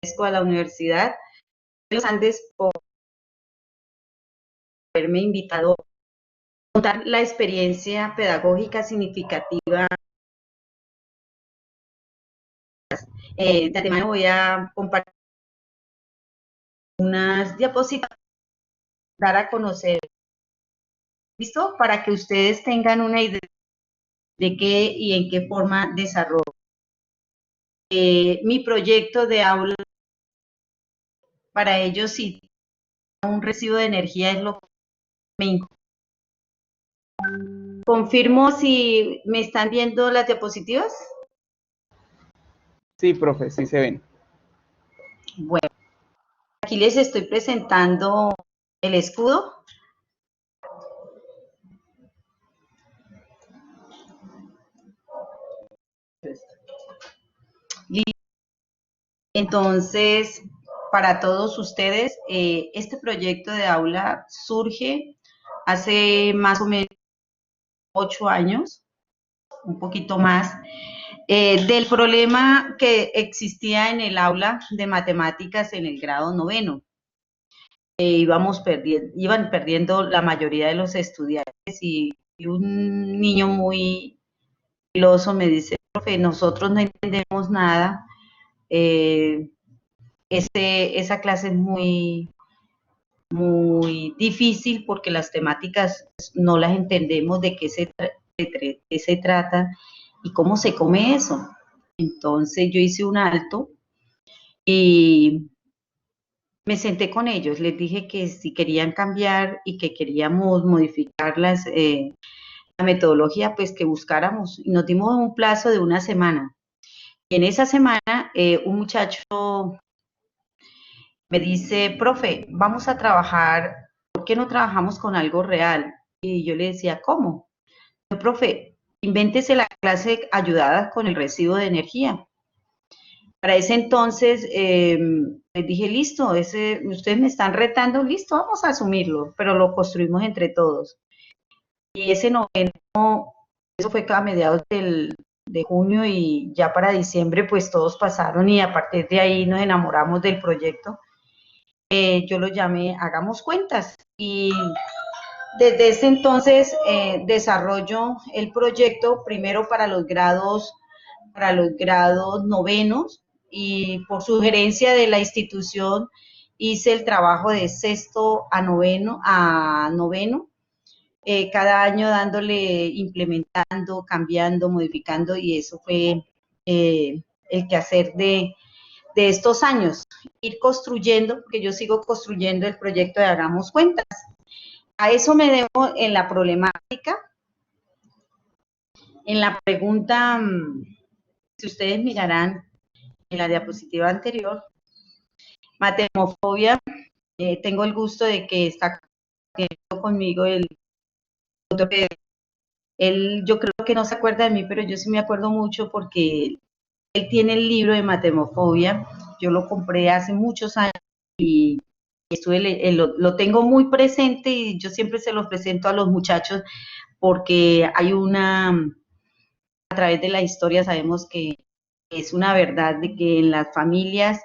agradezco a la Universidad de los Andes por haberme invitado a contar la experiencia pedagógica significativa. De antemano voy a compartir unas diapositivas, dar a conocer, ¿listo? Para que ustedes tengan una idea de qué y en qué forma desarrollo mi proyecto de aula. Para ellos, si un recibo de energía es lo que me confirmo si me están viendo las diapositivas. Sí, profe, sí se ven. Bueno, aquí les estoy presentando el escudo. Entonces, para todos ustedes, este proyecto de aula surge hace más o menos 8 años, un poquito más, del problema que existía en el aula de matemáticas en el grado noveno. Iban perdiendo la mayoría de los estudiantes y un niño muy filoso me dice, profe, nosotros no entendemos nada, esa clase es muy difícil porque las temáticas no las entendemos, de qué se trata y cómo se come eso. Entonces yo hice un alto y me senté con ellos, les dije que si querían cambiar y que queríamos modificar la metodología, pues que buscáramos. Y nos dimos un plazo de una semana. Y en esa semana, un muchacho me dice, profe, vamos a trabajar, ¿por qué no trabajamos con algo real? Y yo le decía, ¿cómo? Yo, profe, invéntese la clase ayudada con el recibo de energía. Para ese entonces les dije, listo, ustedes me están retando, listo, vamos a asumirlo, pero lo construimos entre todos. Y ese noveno, eso fue a mediados de junio y ya para diciembre pues todos pasaron y a partir de ahí nos enamoramos del proyecto. Yo lo llamé Hagamos Cuentas y desde ese entonces desarrollo el proyecto primero para los grados novenos y por sugerencia de la institución hice el trabajo de sexto a noveno, cada año dándole, implementando, cambiando, modificando y eso fue el quehacer de estos años, ir construyendo, porque yo sigo construyendo el proyecto de Hagamos Cuentas. A eso me debo en la problemática, en la pregunta, si ustedes mirarán en la diapositiva anterior, matemofobia, tengo el gusto de que está conmigo el doctor. Él, yo creo que no se acuerda de mí, pero yo sí me acuerdo mucho porque él tiene el libro de matemofobia, yo lo compré hace muchos años y lo tengo muy presente y yo siempre se los presento a los muchachos porque hay a través de la historia sabemos que es una verdad de que en las familias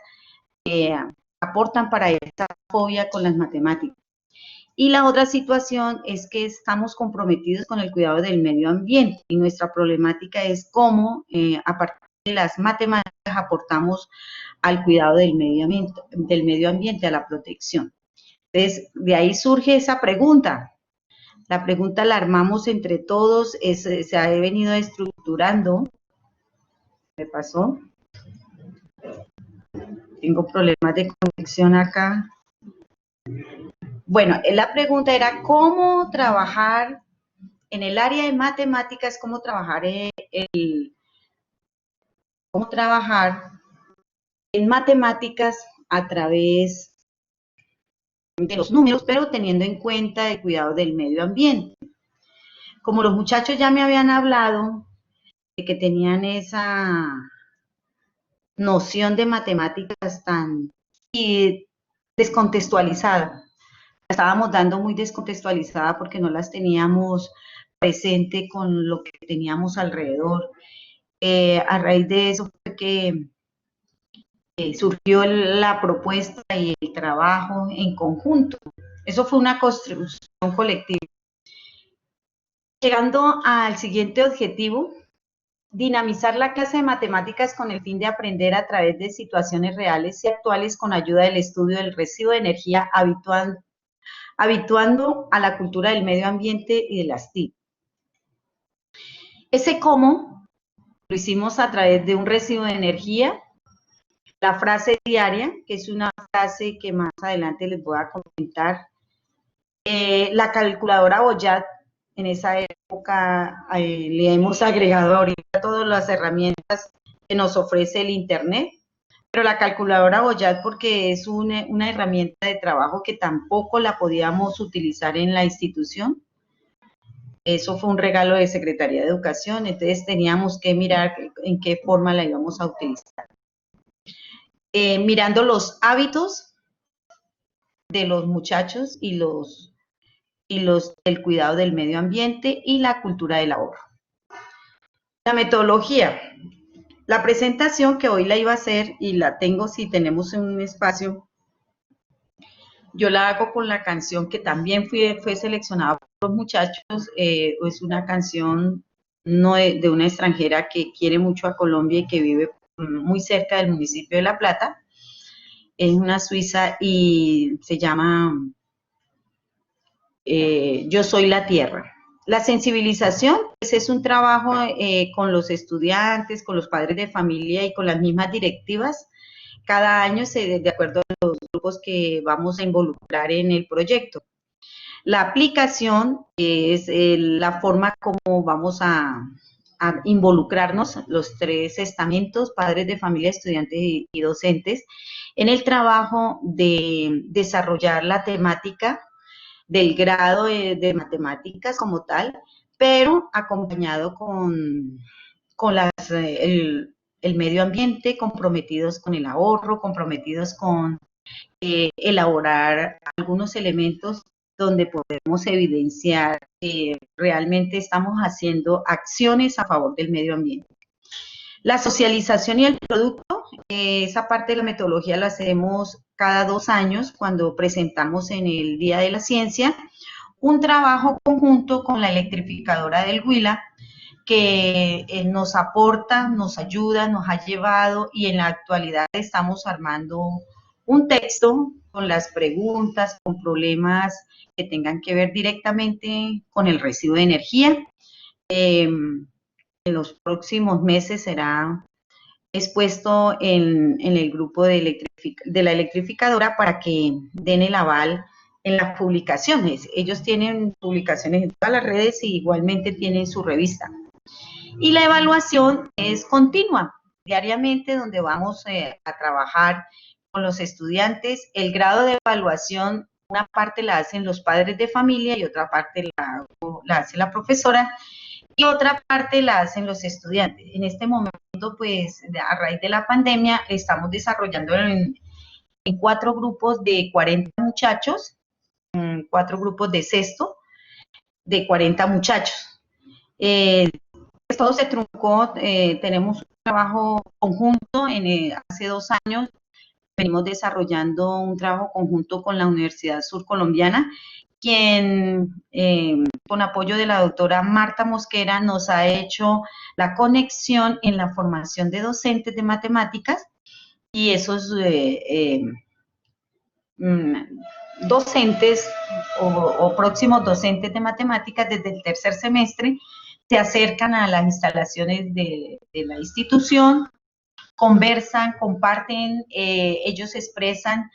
eh, aportan para esa fobia con las matemáticas. Y la otra situación es que estamos comprometidos con el cuidado del medio ambiente y nuestra problemática es cómo a partir de las matemáticas aportamos al cuidado del medio ambiente, a la protección. Entonces, de ahí surge esa pregunta. La pregunta la armamos entre todos, se ha venido estructurando. ¿Me pasó? Tengo problemas de conexión acá. Bueno, la pregunta era cómo trabajar en el área de matemáticas, cómo trabajar en matemáticas a través de los números, pero teniendo en cuenta el cuidado del medio ambiente. Como los muchachos ya me habían hablado de que tenían esa noción de matemáticas tan descontextualizada, la estábamos dando muy descontextualizada porque no las teníamos presente con lo que teníamos alrededor. A raíz de eso fue que surgió la propuesta y el trabajo en conjunto. Eso fue una construcción colectiva. Llegando al siguiente objetivo, dinamizar la clase de matemáticas con el fin de aprender a través de situaciones reales y actuales con ayuda del estudio del residuo de energía, habituando a la cultura del medio ambiente y de las TIC. Ese cómo lo hicimos a través de un residuo de energía, la frase diaria, que es una frase que más adelante les voy a comentar, la calculadora Boyat. En esa época le hemos agregado ahorita todas las herramientas que nos ofrece el Internet, pero la calculadora Boyat porque es una herramienta de trabajo que tampoco la podíamos utilizar en la institución. Eso fue un regalo de Secretaría de Educación, entonces teníamos que mirar en qué forma la íbamos a utilizar. Mirando los hábitos de los muchachos y el cuidado del medio ambiente y la cultura del ahorro. La metodología. La presentación que hoy la iba a hacer y la tengo si tenemos un espacio, yo la hago con la canción que también fue seleccionada por los muchachos, es una canción no de una extranjera que quiere mucho a Colombia y que vive muy cerca del municipio de La Plata, es una suiza y se llama Yo soy la tierra. La sensibilización pues, es un trabajo con los estudiantes, con los padres de familia y con las mismas directivas. Cada año, de acuerdo a los grupos que vamos a involucrar en el proyecto. La aplicación es la forma como vamos a involucrarnos los tres estamentos, padres de familia, estudiantes y docentes, en el trabajo de desarrollar la temática del grado de matemáticas como tal, pero acompañado con el medio ambiente, comprometidos con el ahorro, comprometidos con elaborar algunos elementos donde podemos evidenciar que realmente estamos haciendo acciones a favor del medio ambiente. La socialización y el producto, esa parte de la metodología la hacemos cada 2 años cuando presentamos en el Día de la Ciencia un trabajo conjunto con la electrificadora del Huila que nos aporta, nos ayuda, nos ha llevado y en la actualidad estamos armando un texto con las preguntas, con problemas que tengan que ver directamente con el residuo de energía. En los próximos meses será expuesto en el grupo de la electrificadora para que den el aval en las publicaciones. Ellos tienen publicaciones en todas las redes y igualmente tienen su revista. Y la evaluación es continua, diariamente, donde vamos a trabajar con los estudiantes. El grado de evaluación, una parte la hacen los padres de familia y otra parte la hace la profesora y otra parte la hacen los estudiantes. En este momento, pues, a raíz de la pandemia, estamos desarrollando en 4 grupos de 40 muchachos, 4 grupos de sexto, de 40 muchachos. Pues todo se truncó, tenemos un trabajo conjunto hace 2 años, venimos desarrollando un trabajo conjunto con la Universidad Surcolombiana, quien con apoyo de la doctora Marta Mosquera nos ha hecho la conexión en la formación de docentes de matemáticas y esos docentes o próximos docentes de matemáticas desde el tercer semestre se acercan a las instalaciones de la institución, conversan, comparten, ellos expresan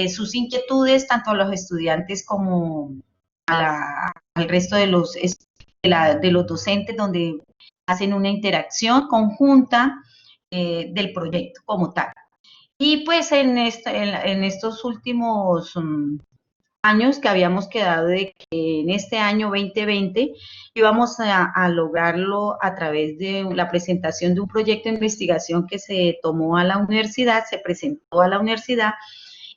sus inquietudes tanto a los estudiantes como al resto de los docentes, donde hacen una interacción conjunta del proyecto como tal. Y pues en estos últimos años que habíamos quedado de que en este año 2020 íbamos a lograrlo a través de la presentación de un proyecto de investigación que se tomó a la universidad, se presentó a la universidad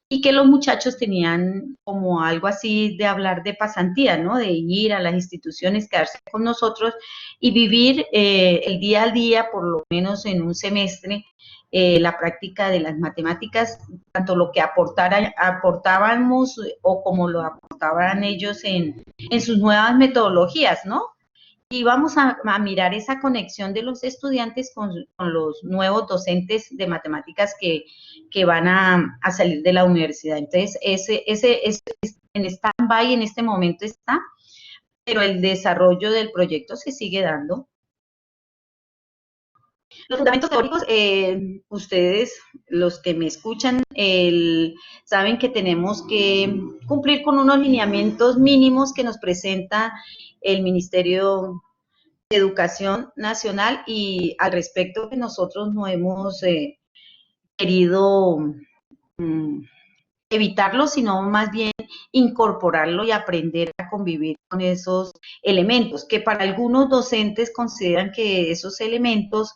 y que los muchachos tenían como algo así de hablar de pasantía, ¿no? De ir a las instituciones, quedarse con nosotros y vivir el día al día, por lo menos en un semestre, la práctica de las matemáticas, tanto lo que aportábamos o como lo aportaban ellos en sus nuevas metodologías, ¿no? Y vamos a mirar esa conexión de los estudiantes con los nuevos docentes de matemáticas que van a salir de la universidad. Entonces, ese en stand-by en este momento está, pero el desarrollo del proyecto se sigue dando. Los fundamentos teóricos, ustedes, los que me escuchan, saben que tenemos que cumplir con unos lineamientos mínimos que nos presenta el Ministerio de Educación Nacional, y al respecto que nosotros no hemos querido evitarlo, sino más bien incorporarlo y aprender a convivir con esos elementos, que para algunos docentes consideran que esos elementos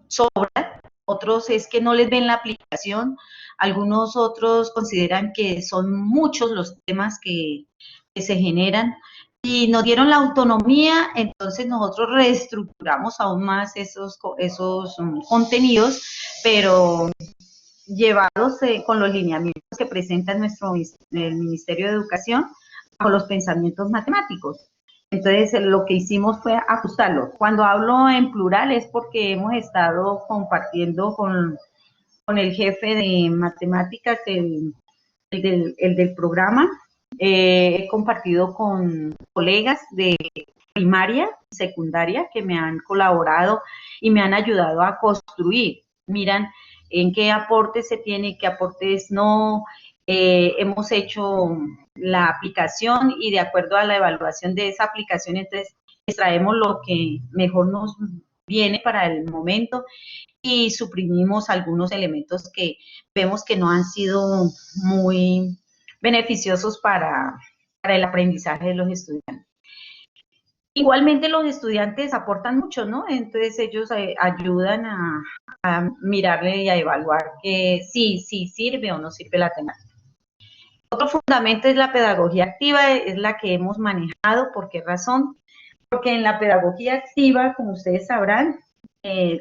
sobran, otros es que no les ven la aplicación, algunos otros consideran que son muchos los temas que se generan, y nos dieron la autonomía, entonces nosotros reestructuramos aún más esos contenidos, pero llevados con los lineamientos que presenta el Ministerio de Educación bajo los pensamientos matemáticos. Entonces, lo que hicimos fue ajustarlo. Cuando hablo en plural es porque hemos estado compartiendo con el jefe de matemáticas, el del programa. He compartido con colegas de primaria y secundaria que me han colaborado y me han ayudado a construir. Miran en qué aportes se tiene, qué aportes no. Hemos hecho la aplicación y de acuerdo a la evaluación de esa aplicación, entonces extraemos lo que mejor nos viene para el momento y suprimimos algunos elementos que vemos que no han sido muy beneficiosos para el aprendizaje de los estudiantes. Igualmente los estudiantes aportan mucho, ¿no? Entonces ellos ayudan a mirarle y a evaluar que sí sirve o no sirve la temática. Otro fundamento es la pedagogía activa, es la que hemos manejado. ¿Por qué razón? Porque en la pedagogía activa, como ustedes sabrán,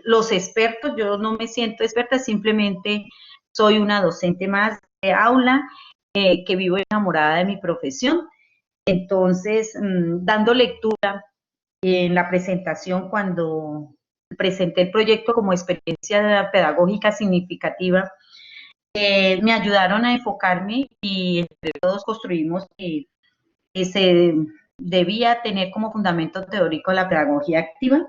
los expertos, yo no me siento experta, simplemente soy una docente más de aula, que vivo enamorada de mi profesión. Entonces, dando lectura en la presentación, cuando presenté el proyecto como experiencia pedagógica significativa, me ayudaron a enfocarme y entre todos construimos que se debía tener como fundamento teórico la pedagogía activa.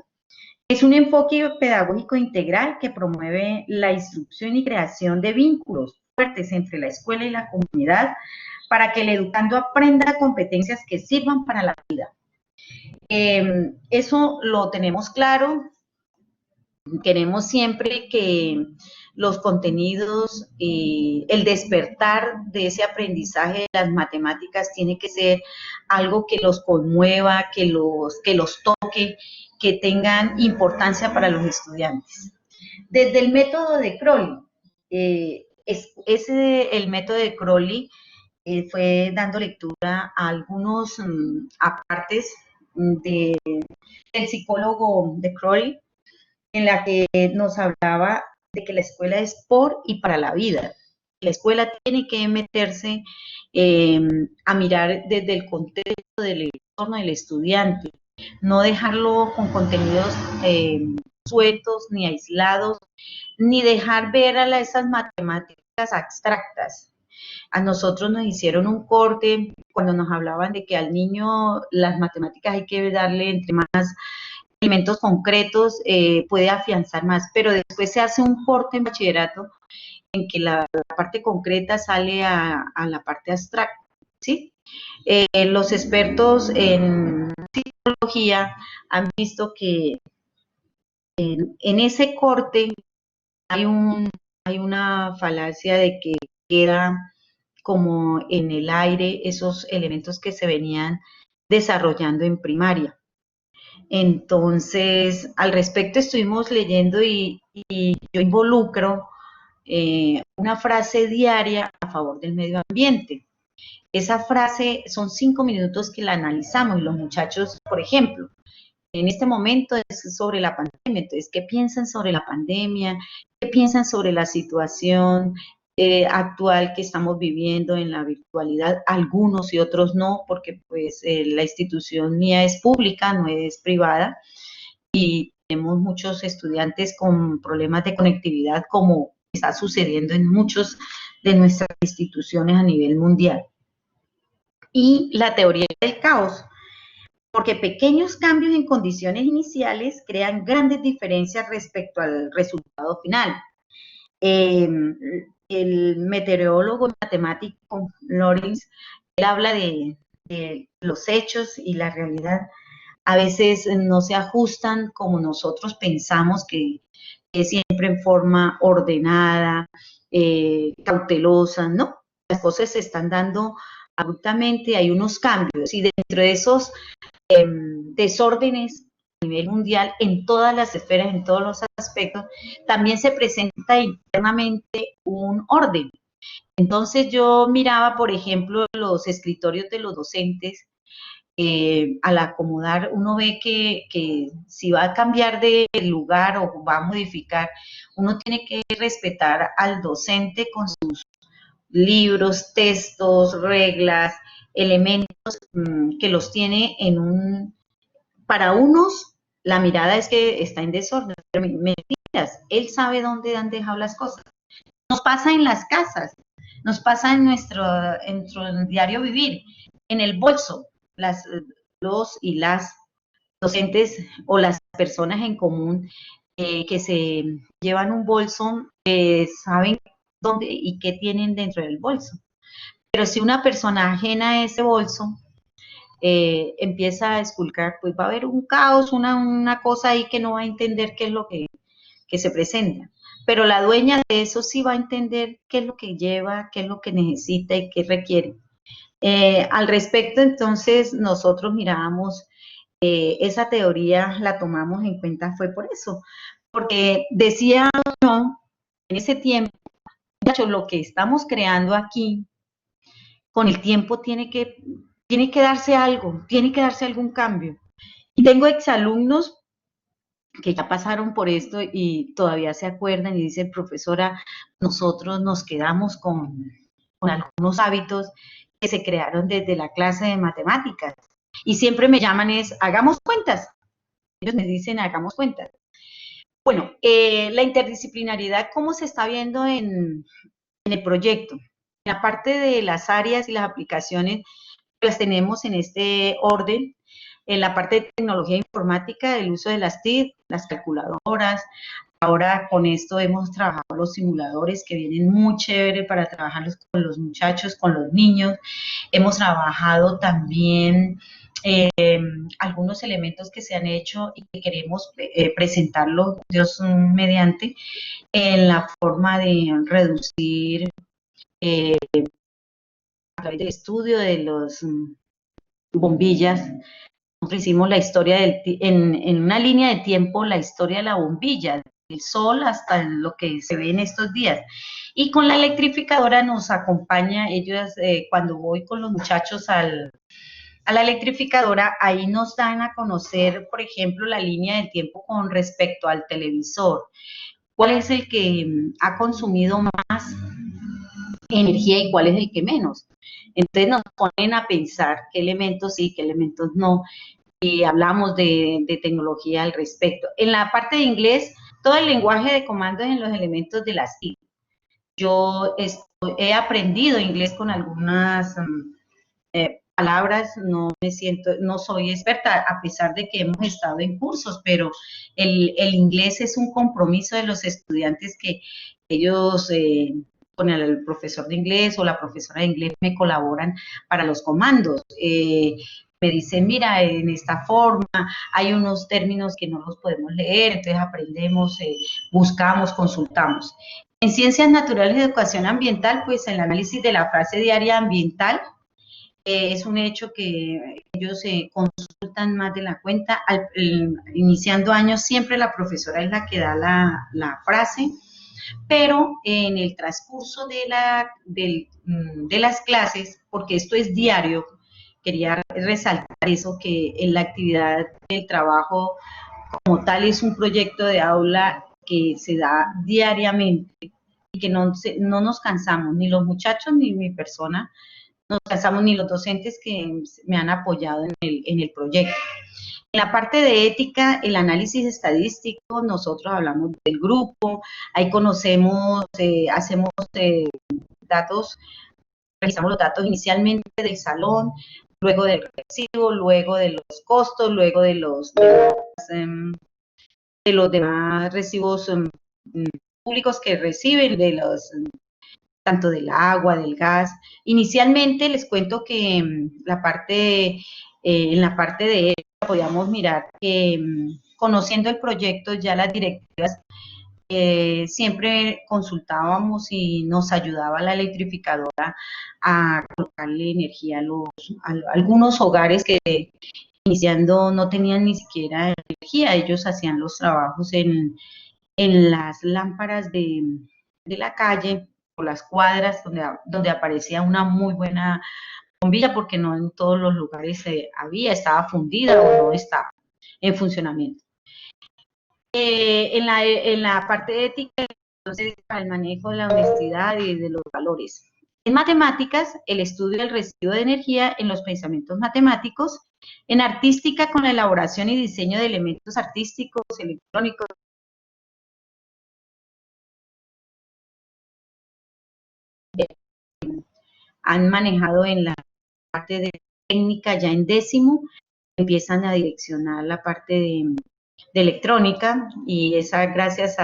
Es un enfoque pedagógico integral que promueve la instrucción y creación de vínculos fuertes entre la escuela y la comunidad para que el educando aprenda competencias que sirvan para la vida. Eso lo tenemos claro. Queremos siempre que los contenidos y el despertar de ese aprendizaje de las matemáticas tiene que ser algo que los conmueva, que los toque, que tengan importancia para los estudiantes. Desde el método de Crowley, el método de Crowley fue dando lectura a algunos apartes del psicólogo de Crowley, en la que nos hablaba de que la escuela es por y para la vida. La escuela tiene que meterse a mirar desde el contexto del entorno del estudiante, no dejarlo con contenidos sueltos ni aislados, ni dejar ver a esas matemáticas abstractas. A nosotros nos hicieron un corte cuando nos hablaban de que al niño las matemáticas hay que darle entre más elementos concretos, puede afianzar más, pero después se hace un corte en bachillerato en que la parte concreta sale a la parte abstracta, ¿sí? Los expertos en psicología han visto que en ese corte hay una falacia de que queda como en el aire esos elementos que se venían desarrollando en primaria. Entonces, al respecto estuvimos leyendo y yo involucro una frase diaria a favor del medio ambiente. Esa frase son 5 minutos que la analizamos y los muchachos, por ejemplo, en este momento es sobre la pandemia. Entonces, ¿qué piensan sobre la pandemia? ¿Qué piensan sobre la situación actual que estamos viviendo en la virtualidad? Algunos y otros no, porque pues la institución mía es pública, no es privada, y tenemos muchos estudiantes con problemas de conectividad, como está sucediendo en muchos de nuestras instituciones a nivel mundial. Y la teoría del caos, porque pequeños cambios en condiciones iniciales crean grandes diferencias respecto al resultado final. Eh, el meteorólogo y matemático Lawrence, él habla de los hechos y la realidad a veces no se ajustan como nosotros pensamos que es siempre en forma ordenada, cautelosa, ¿no? Las cosas se están dando abruptamente, hay unos cambios y dentro de esos desórdenes a nivel mundial en todas las esferas, en todos los aspectos, también se presenta internamente un orden. Entonces yo miraba, por ejemplo, los escritorios de los docentes. Al acomodar, uno ve que si va a cambiar de lugar o va a modificar, uno tiene que respetar al docente con sus libros, textos, reglas, elementos que los tiene en un... Para unos, la mirada es que está en desorden, pero mentiras, él sabe dónde han dejado las cosas. Nos pasa en las casas, nos pasa en nuestro diario vivir, en el bolso, los y las docentes o las personas en común que se llevan un bolso, saben dónde y qué tienen dentro del bolso. Pero si una persona ajena a ese bolso empieza a esculcar, pues va a haber un caos, una cosa ahí que no va a entender qué es lo que se presenta. Pero la dueña de eso sí va a entender qué es lo que lleva, qué es lo que necesita y qué requiere. Al respecto, entonces, nosotros mirábamos esa teoría, la tomamos en cuenta, fue por eso, porque decía yo en ese tiempo, lo que estamos creando aquí, con el tiempo tiene que darse algo, tiene que darse algún cambio. Y tengo exalumnos que ya pasaron por esto y todavía se acuerdan y dicen, profesora, nosotros nos quedamos con algunos hábitos que se crearon desde la clase de matemáticas. Y siempre me llaman hagamos cuentas. Ellos me dicen, hagamos cuentas. Bueno, la interdisciplinariedad, ¿cómo se está viendo en el proyecto? En la parte de las áreas y las aplicaciones, las tenemos en este orden. En la parte de tecnología informática, el uso de las TIC, las calculadoras. Ahora con esto hemos trabajado los simuladores que vienen muy chévere para trabajar con los muchachos, con los niños. Hemos trabajado también algunos elementos que se han hecho y que queremos presentarlos, Dios mediante, en la forma de reducir a través del estudio de las bombillas. Nosotros hicimos la historia en una línea de tiempo, la historia de la bombilla, del sol hasta lo que se ve en estos días. Y con la electrificadora nos acompaña, ellos, cuando voy con los muchachos a la electrificadora, ahí nos dan a conocer, por ejemplo, la línea de tiempo con respecto al televisor. ¿Cuál es el que ha consumido más energía y cuál es el que menos? Entonces nos ponen a pensar qué elementos sí, qué elementos no, y hablamos de tecnología al respecto. En la parte de inglés, todo el lenguaje de comandos en los elementos de las TIC. Yo he aprendido inglés con algunas palabras, no soy experta, a pesar de que hemos estado en cursos, pero el inglés es un compromiso de los estudiantes que ellos, con el profesor de inglés o la profesora de inglés, me colaboran para los comandos. Me dicen, mira, en esta forma hay unos términos que no los podemos leer, entonces aprendemos, buscamos, consultamos. En ciencias naturales y educación ambiental, pues el análisis de la frase diaria ambiental es un hecho que ellos consultan más de la cuenta. Iniciando años siempre la profesora es la que da la frase, pero en el transcurso de las clases, porque esto es diario, quería resaltar eso, que en la actividad del trabajo como tal es un proyecto de aula que se da diariamente y que no nos cansamos, ni los muchachos ni mi persona, no nos cansamos, ni los docentes que me han apoyado en el proyecto. En la parte de ética, el análisis estadístico, nosotros hablamos del grupo, ahí conocemos, hacemos datos, revisamos los datos inicialmente del salón, luego del recibo, luego de los costos, luego de los demás recibos públicos que reciben, tanto del agua, del gas. Inicialmente les cuento que en la parte de podíamos mirar que conociendo el proyecto ya las directivas siempre consultábamos y nos ayudaba la electrificadora a colocarle energía a algunos hogares que iniciando no tenían ni siquiera energía, ellos hacían los trabajos en las lámparas de la calle o las cuadras donde aparecía una muy buena bombilla, porque no en todos los lugares estaba fundida o no estaba en funcionamiento. En la parte ética, entonces, para el manejo de la honestidad y de los valores. En matemáticas, el estudio del residuo de energía en los pensamientos matemáticos. En artística, con la elaboración y diseño de elementos artísticos, electrónicos. Han manejado en la parte de técnica ya en décimo, empiezan a direccionar la parte de electrónica, y esa gracias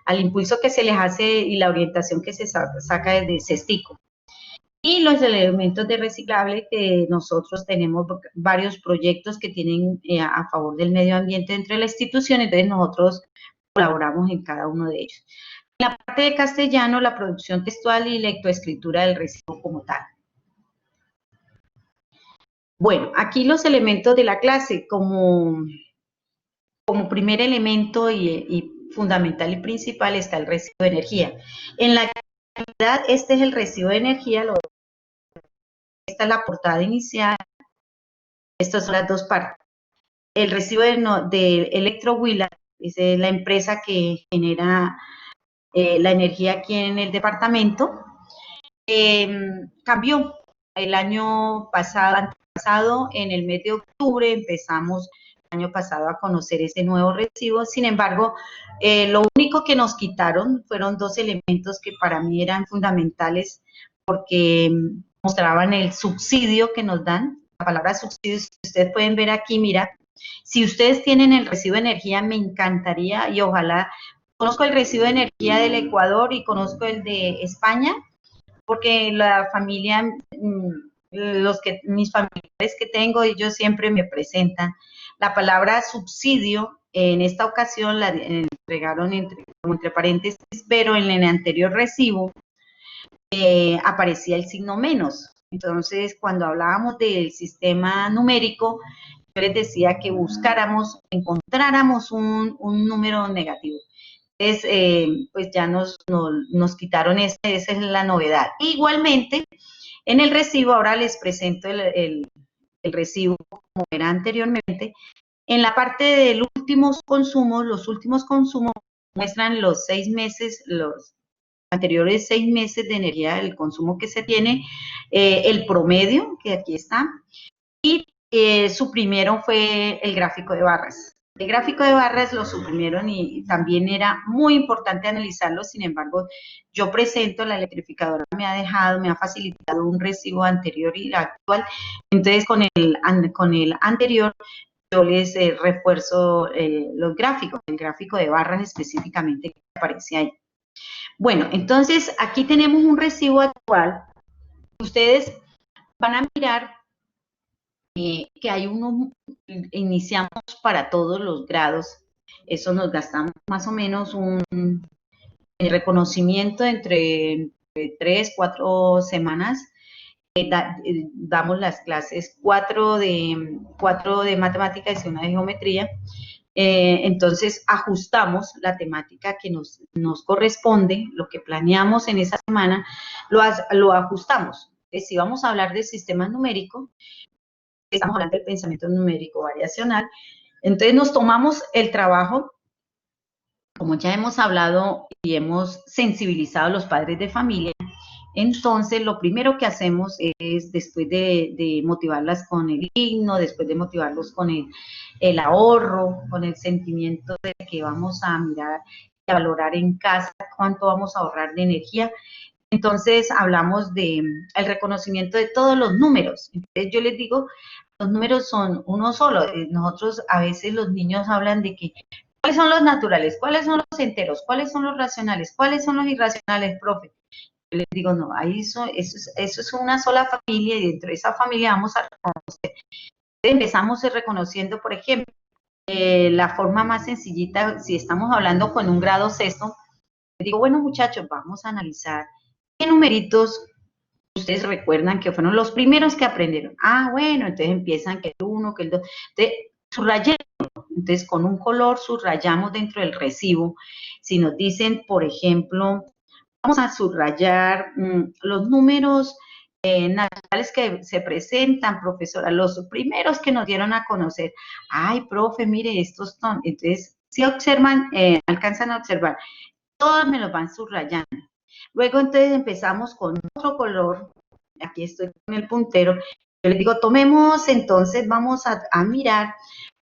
al impulso que se les hace y la orientación que se saca desde CESTICO. Y los elementos de reciclable, que nosotros tenemos varios proyectos que tienen a favor del medio ambiente dentro de la institución, entonces nosotros colaboramos en cada uno de ellos. En la parte de castellano, la producción textual y lectoescritura del recibo como tal. Bueno, aquí los elementos de la clase, como primer elemento y fundamental y principal está el recibo de energía. En la actividad, este es el recibo de energía, esta es la portada inicial, estas son las dos partes. El recibo de Electrohuila es la empresa que genera la energía aquí en el departamento. Cambió el año pasado, en el mes de octubre, empezamos el año pasado a conocer ese nuevo recibo. Sin embargo, lo único que nos quitaron fueron dos elementos que para mí eran fundamentales, porque mostraban el subsidio que nos dan. La palabra subsidio, si ustedes pueden ver aquí, mira, si ustedes tienen el recibo de energía, me encantaría, y ojalá, conozco el recibo de energía del Ecuador y conozco el de España, porque la familia, mis familiares que tengo, ellos siempre me presentan. La palabra subsidio, en esta ocasión la entregaron entre paréntesis, pero en el anterior recibo aparecía el signo menos. Entonces, cuando hablábamos del sistema numérico, yo les decía que encontráramos un número negativo. Entonces, pues ya nos quitaron esa es la novedad. Igualmente, en el recibo, ahora les presento el recibo como era anteriormente. En la parte de los últimos consumos muestran los 6 meses, los anteriores 6 meses de energía del consumo que se tiene, el promedio, que aquí está, y suprimieron fue el gráfico de barras. El gráfico de barras lo suprimieron y también era muy importante analizarlo. Sin embargo, yo presento, la electrificadora me ha facilitado un recibo anterior y actual. Entonces, con el anterior, yo les refuerzo los gráficos, el gráfico de barras específicamente que aparece ahí. Bueno, entonces aquí tenemos un recibo actual. Ustedes van a mirar que hay iniciamos para todos los grados, eso nos gastamos más o menos el reconocimiento entre 3, 4 semanas, damos las clases 4 de matemáticas y una de geometría, entonces ajustamos la temática que nos corresponde, lo que planeamos en esa semana, lo ajustamos. Si vamos a hablar de sistemas numéricos, estamos hablando del pensamiento numérico variacional. Entonces nos tomamos el trabajo, como ya hemos hablado y hemos sensibilizado a los padres de familia. Entonces, lo primero que hacemos es, después de motivarlas con el himno, después de motivarlos con el ahorro, con el sentimiento de que vamos a mirar y a valorar en casa cuánto vamos a ahorrar de energía, entonces hablamos de el reconocimiento de todos los números. Entonces yo les digo, los números son uno solo. Nosotros a veces los niños hablan de que ¿cuáles son los naturales? ¿Cuáles son los enteros? ¿Cuáles son los racionales? ¿Cuáles son los irracionales, profe? Yo les digo, no, ahí eso es una sola familia y dentro de esa familia vamos a reconocer. Empezamos reconociendo, por ejemplo, la forma más sencillita, si estamos hablando con un grado sexto, les digo, bueno muchachos, vamos a analizar qué numeritos ustedes recuerdan que fueron los primeros que aprendieron. Ah, bueno, entonces empiezan que el 1, que el 2, entonces subrayemos. Entonces con un color subrayamos dentro del recibo. Si nos dicen, por ejemplo, vamos a subrayar los números naturales que se presentan, profesora, los primeros que nos dieron a conocer. Ay, profe, mire, estos son. Entonces, si observan, alcanzan a observar, todos me los van subrayando. Luego, entonces, empezamos con otro color. Aquí estoy con el puntero. Yo les digo, tomemos, entonces, vamos a mirar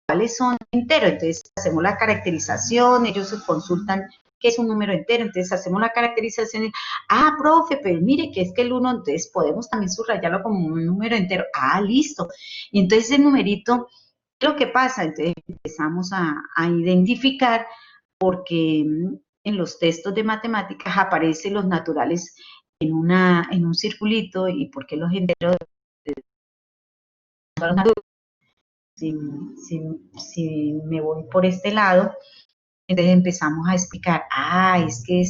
cuáles son enteros. Entonces, hacemos la caracterización, ellos consultan qué es un número entero, entonces hacemos la caracterización y, ah, profe, pero mire que es que el 1, entonces podemos también subrayarlo como un número entero. Ah, listo. Y entonces el numerito, ¿qué es lo que pasa? Entonces empezamos a identificar porque en los textos de matemáticas aparecen los naturales en un circulito y porque los enteros son los naturales. Si me voy por este lado, entonces empezamos a explicar, ah, es que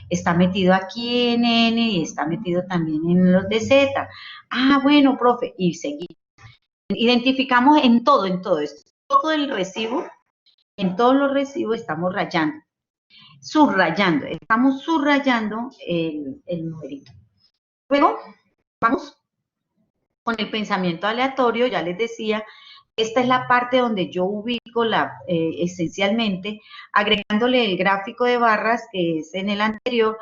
está metido aquí en N y está metido también en los de Z. Ah, bueno, profe, y seguimos. Identificamos en todo esto, todo el recibo, en todos los recibos estamos rayando, subrayando, estamos subrayando el numerito. Luego, vamos con el pensamiento aleatorio, ya les decía, esta es la parte donde yo ubico esencialmente, agregándole el gráfico de barras que es en el anterior,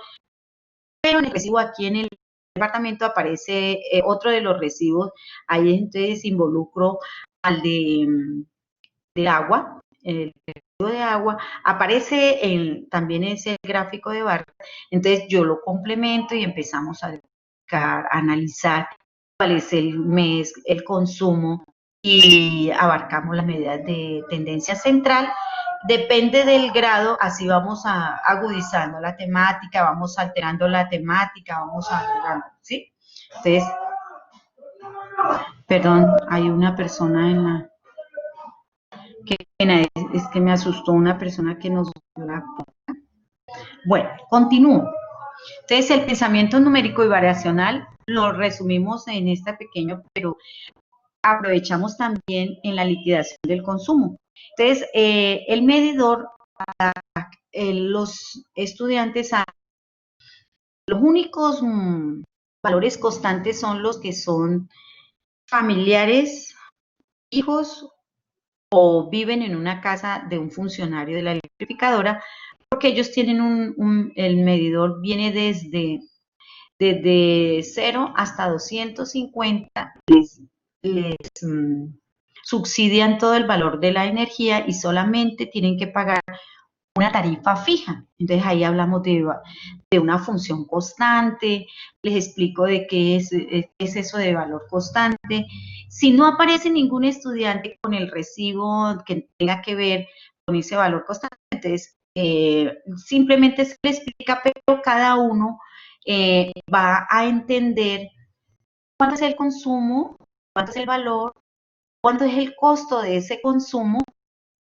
pero en el recibo aquí en el departamento aparece otro de los recibos, ahí entonces involucro al del agua, el recibo de agua, aparece también ese gráfico de barras, entonces yo lo complemento y empezamos a analizar cuál es el mes, el consumo, y abarcamos las medidas de tendencia central. Depende del grado, así vamos agudizando la temática, vamos alterando la temática, vamos agregando, ¿sí? Entonces, perdón, hay una persona en la... Qué pena, es que me asustó una persona que nos... Bueno, continúo. Entonces, el pensamiento numérico y variacional lo resumimos en este pequeño, pero aprovechamos también en la liquidación del consumo. Entonces, el medidor, los estudiantes, los únicos valores constantes son los que son familiares, hijos o viven en una casa de un funcionario de la electrificadora, porque ellos tienen el medidor viene desde 0 hasta 250, les subsidian todo el valor de la energía y solamente tienen que pagar una tarifa fija. Entonces ahí hablamos de una función constante, les explico de qué es eso de valor constante. Si no aparece ningún estudiante con el recibo que tenga que ver con ese valor constante, entonces simplemente se le explica, pero cada uno va a entender cuánto es el consumo, cuánto es el valor, cuánto es el costo de ese consumo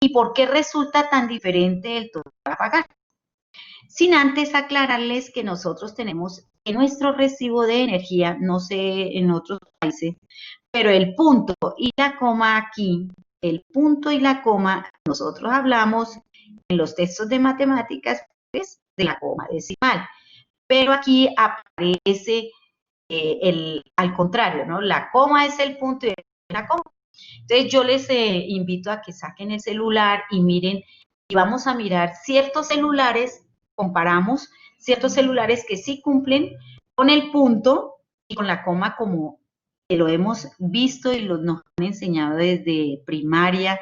y por qué resulta tan diferente el total a pagar. Sin antes aclararles que nosotros tenemos en nuestro recibo de energía, no sé en otros países, pero el punto y la coma aquí, el punto y la coma, nosotros hablamos en los textos de matemáticas pues, de la coma decimal, pero aquí aparece al contrario, ¿no? La coma es el punto y la coma. Entonces yo les invito a que saquen el celular y miren, y vamos a mirar ciertos celulares, comparamos ciertos celulares que sí cumplen con el punto y con la coma como que lo hemos visto y nos han enseñado desde primaria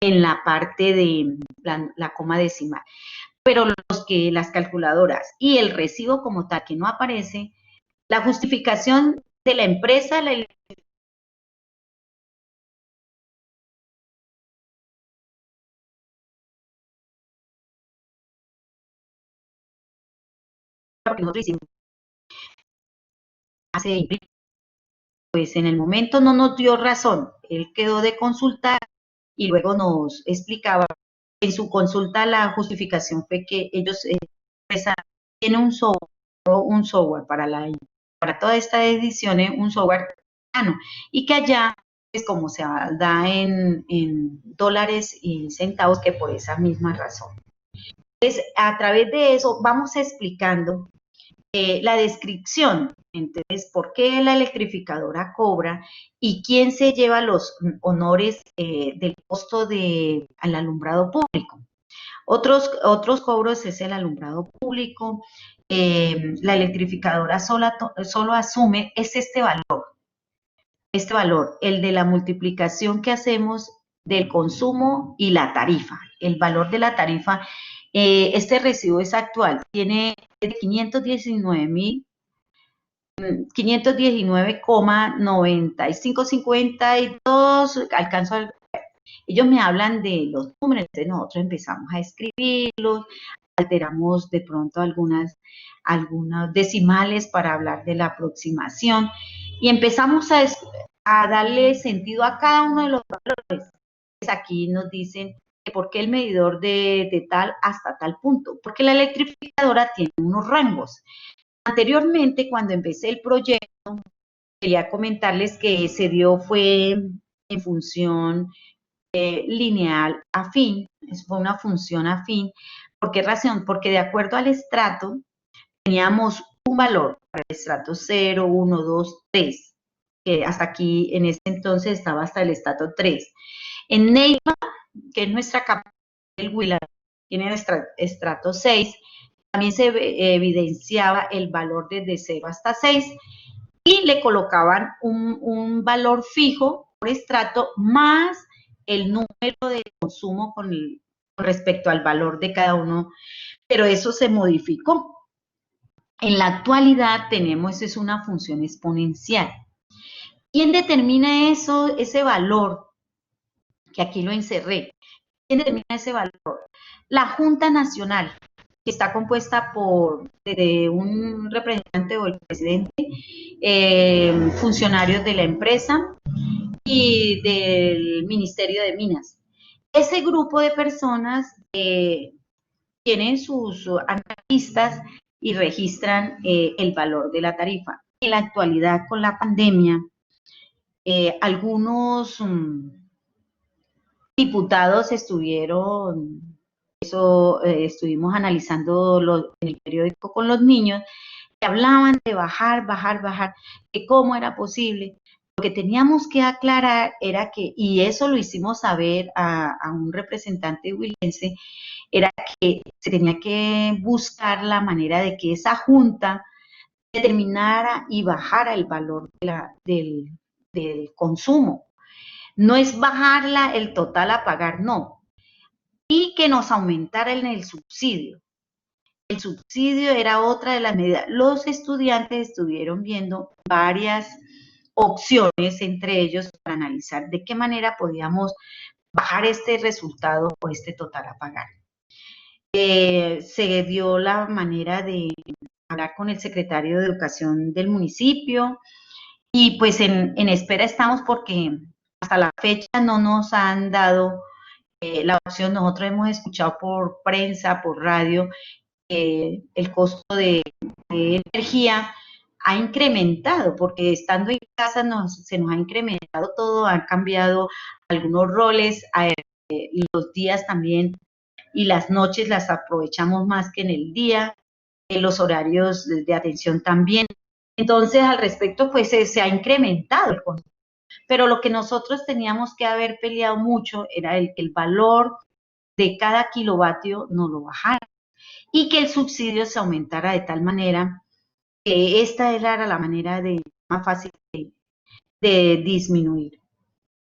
en la parte de la coma decimal. Pero las calculadoras y el recibo como tal que no aparece, la justificación de la empresa, que nosotros hicimos hace, pues en el momento no nos dio razón, él quedó de consultar y luego nos explicaba, en su consulta la justificación fue que ellos tienen un software para toda esta edición, un software y que allá es como se da en dólares y centavos, que por esa misma razón. Entonces, a través de eso vamos explicando la descripción, entonces, por qué la electrificadora cobra y quién se lleva los honores del costo al alumbrado público. Otros cobros es el alumbrado público, la electrificadora solo asume es este valor, el de la multiplicación que hacemos del consumo y la tarifa. El valor de la tarifa, este recibo es actual, tiene 519,9552, alcanzo a, ellos me hablan de los números, entonces nosotros empezamos a escribirlos, alteramos de pronto algunas decimales para hablar de la aproximación y empezamos a darle sentido a cada uno de los valores. Pues aquí nos dicen que por qué el medidor de tal hasta tal punto, porque la electrificadora tiene unos rangos. Anteriormente, cuando empecé el proyecto, quería comentarles que se dio fue en función lineal afín, fue una función afín. ¿Por qué razón? Porque de acuerdo al estrato, teníamos un valor para el estrato 0, 1, 2, 3, que hasta aquí en este entonces estaba hasta el estrato 3. En Neiva, que es nuestra capital del Huila, tiene el estrato 6, también se evidenciaba el valor desde 0 hasta 6 y le colocaban un valor fijo por estrato más el número de consumo con respecto al valor de cada uno, pero eso se modificó. En la actualidad tenemos es una función exponencial. ¿Quién determina eso, ese valor? Que aquí lo encerré. ¿Quién determina ese valor? La Junta Nacional, que está compuesta por de un representante o el presidente, funcionarios de la empresa y del Ministerio de Minas. Ese grupo de personas tienen sus analistas y registran el valor de la tarifa. En la actualidad, con la pandemia, algunos diputados estuvimos analizando en el periódico con los niños, que hablaban de bajar, que cómo era posible. Lo que teníamos que aclarar era que, y eso lo hicimos saber a un representante huilense, era que se tenía que buscar la manera de que esa junta determinara y bajara el valor del consumo. No es bajarla el total a pagar, no. Y que nos aumentara en el subsidio. El subsidio era otra de las medidas. Los estudiantes estuvieron viendo varias opciones entre ellos para analizar de qué manera podíamos bajar este resultado o este total a pagar. Se dio la manera de hablar con el secretario de Educación del municipio y pues en espera estamos porque hasta la fecha no nos han dado la opción. Nosotros hemos escuchado por prensa, por radio, el costo de energía ha incrementado, porque estando en casa se nos ha incrementado todo, han cambiado algunos roles, los días también y las noches las aprovechamos más que en el día, los horarios de atención también. Entonces, al respecto, pues se ha incrementado el consumo. pero lo que nosotros teníamos que haber peleado mucho era que el valor de cada kilovatio no lo bajara y que el subsidio se aumentara de tal manera que esta era la manera más fácil de disminuir.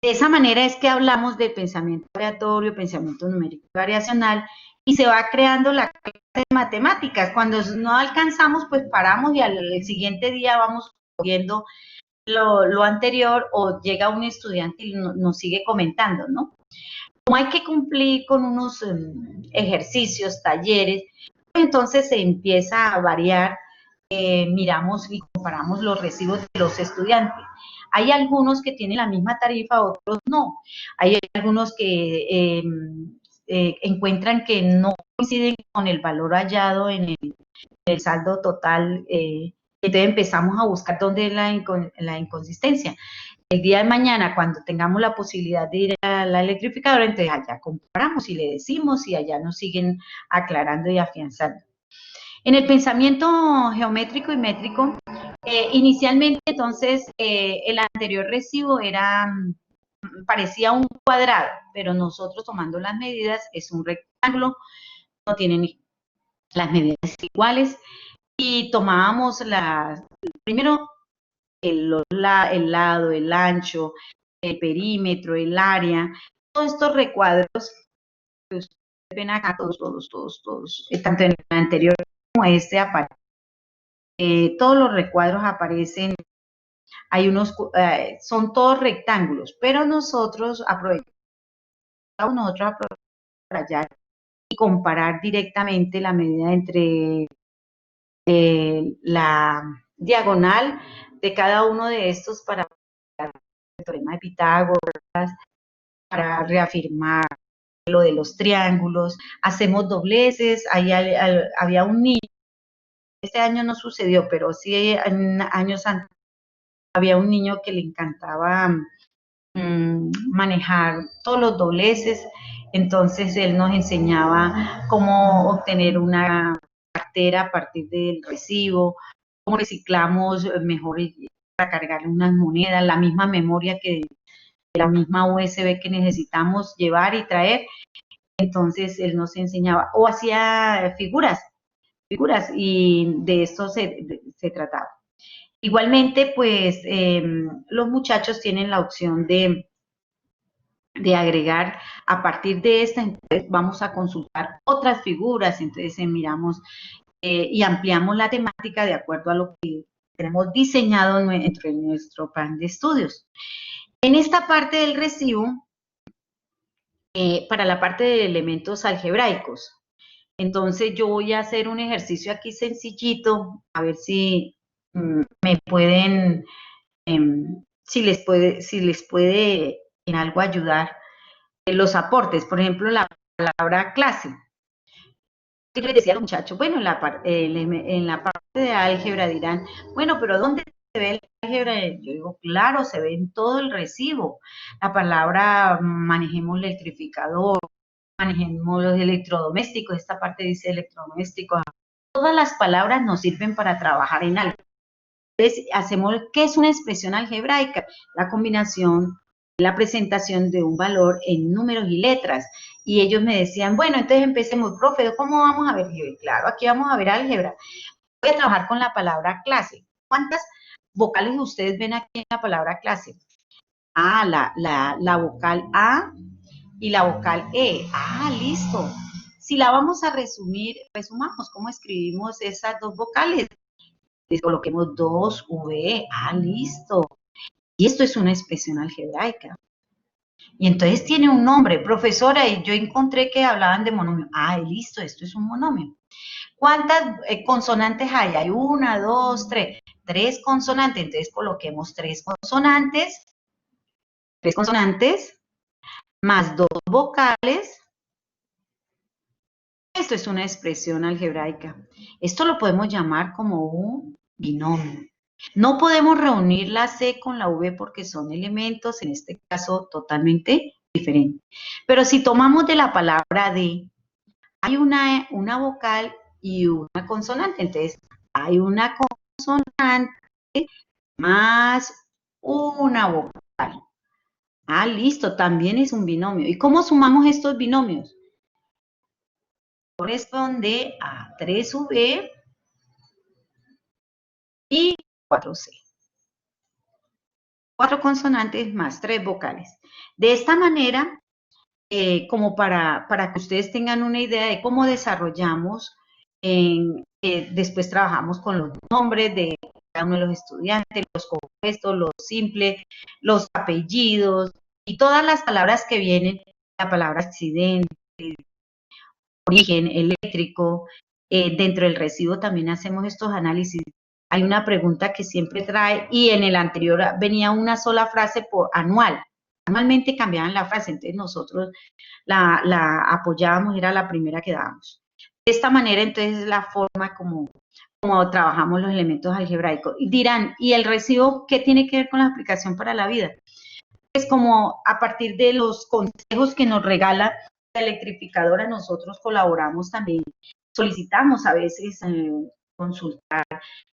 De esa manera es que hablamos del pensamiento aleatorio, pensamiento numérico variacional, y se va creando la clase de matemáticas. Cuando no alcanzamos, pues paramos y al siguiente día vamos viendo lo anterior, o llega un estudiante y nos sigue comentando, ¿no? Como hay que cumplir con unos ejercicios, talleres, pues entonces se empieza a variar, miramos y comparamos los recibos de los estudiantes. Hay algunos que tienen la misma tarifa, otros no. Hay algunos que encuentran que no coinciden con el valor hallado en el saldo total. Entonces empezamos a buscar dónde es la inconsistencia. El día de mañana, cuando tengamos la posibilidad de ir a la electrificadora, entonces allá comparamos y le decimos y allá nos siguen aclarando y afianzando. En el pensamiento geométrico y métrico, inicialmente entonces el anterior recibo parecía un cuadrado, pero nosotros tomando las medidas es un rectángulo, no tienen las medidas iguales, y tomábamos primero el lado, el ancho, el perímetro, el área, todos estos recuadros que ustedes ven acá, todos, tanto en el anterior como este aparece. Todos los recuadros aparecen, hay unos, son todos rectángulos, pero nosotros aprovechamos para allá y comparar directamente la medida entre la diagonal de cada uno de estos para el teorema de Pitágoras, para reafirmar lo de los triángulos, hacemos dobleces, había un niño, este año no sucedió, pero sí en años antes, había un niño que le encantaba manejar todos los dobleces, entonces él nos enseñaba cómo obtener una cartera a partir del recibo, cómo reciclamos mejor para cargar unas monedas, la misma memoria que la misma USB que necesitamos llevar y traer. Entonces él nos enseñaba, o hacía figuras, y de esto se trataba. Igualmente, pues los muchachos tienen la opción de agregar a partir de esta, entonces vamos a consultar otras figuras, entonces miramos y ampliamos la temática de acuerdo a lo que tenemos diseñado dentro de nuestro plan de estudios. En esta parte del recibo, para la parte de elementos algebraicos, entonces yo voy a hacer un ejercicio aquí sencillito, a ver si me pueden, si les puede en algo ayudar los aportes. Por ejemplo, la palabra clase. Yo les decía a los muchachos, bueno, en la parte de álgebra dirán, bueno, pero ¿dónde se ve el álgebra? Yo digo, claro, se ve en todo el recibo. La palabra manejemos el electrificador, manejemos los electrodomésticos, esta parte dice electrodomésticos. Todas las palabras nos sirven para trabajar en algo. Entonces, ¿qué es una expresión algebraica? La combinación, la presentación de un valor en números y letras. Y ellos me decían, bueno, entonces empecemos, profe, ¿cómo vamos a ver? Y yo, claro, aquí vamos a ver álgebra. Voy a trabajar con la palabra clase. ¿Cuántas vocales ustedes ven aquí en la palabra clase? Ah, la vocal A y la vocal E. Ah, listo. Si la vamos a resumir, resumamos cómo escribimos esas dos vocales. Les coloquemos 2V. Ah, listo. Y esto es una expresión algebraica. Y entonces tiene un nombre, profesora, y yo encontré que hablaban de monomio. Ah, listo, esto es un monomio. ¿Cuántas consonantes hay? Hay una, dos, tres. Tres consonantes, entonces coloquemos tres consonantes, más dos vocales. Esto es una expresión algebraica. Esto lo podemos llamar como un binomio. No podemos reunir la C con la V porque son elementos, en este caso, totalmente diferentes. Pero si tomamos de la palabra de, hay una vocal y una consonante. Entonces, hay una consonante más una vocal. Ah, listo, también es un binomio. ¿Y cómo sumamos estos binomios? Corresponde a 3V y 4C. 4 consonantes más 3 vocales. De esta manera, como para que ustedes tengan una idea de cómo desarrollamos, después trabajamos con los nombres de cada uno de los estudiantes, los compuestos, los simples, los apellidos y todas las palabras que vienen, la palabra accidente, origen, eléctrico. Dentro del recibo también hacemos estos análisis. Hay una pregunta que siempre trae y en el anterior venía una sola frase por anual. Anualmente cambiaban la frase, entonces nosotros la apoyábamos, era la primera que dábamos. De esta manera, entonces, es la forma como trabajamos los elementos algebraicos. Y dirán, ¿y el recibo qué tiene que ver con la aplicación para la vida? Pues como a partir de los consejos que nos regala la electrificadora, nosotros colaboramos también, solicitamos a veces consultar